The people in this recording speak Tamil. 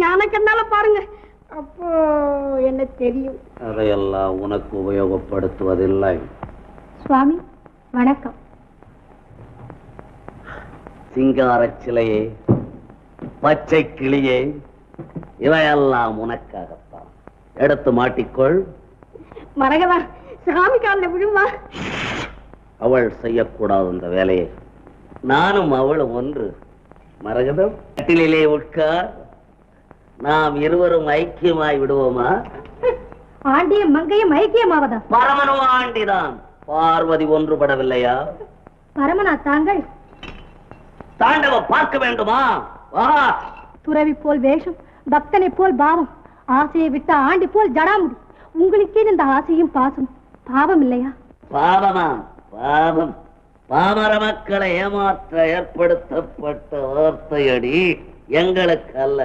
ஞான கண்ணால பாருங்க, அப்போ என்ன தெரியும். அதையெல்லாம் உனக்கு உபயோகப்படுத்துவதில்லை. சுவாமி வணக்கம். சிங்கார சிலையே, பச்சை கிளியே, இவையெல்லாம் உனக்காகத்தான். எடுத்து மாட்டிக்கொள். மரகதா, சாமி காலில் விழுமா. அவள் செய்யக்கூடாது அந்த வேலையை. நானும் அவளும் ஒன்று. மரகதம், கட்டிலே உட்கார். நாம் இருவரும் ஐக்கியமாய் விடுவோமா? ஆண்டியும் மங்கையும் ஐக்கியமாவதா? பரமனோ ஆண்டிதான். பார்வதி ஒன்றுபடவில்லையா? பரமனா தாங்கள்? தாண்டவ பார்க்க வேண்டுமா? வா. துறவி போல் வேஷம், பக்தனை போல் பாவம், ஆசையை விட்ட ஆண்டி போல் ஜடாமுடி. உங்களுக்கே இந்த ஆசையும் பாசம் பாவம் இல்லையா? பாவமா? பாவம். பாமர மக்களை ஏமாற்ற ஏற்படுத்தப்பட்ட வார்த்தையடி, எங்களுக்கு அல்ல.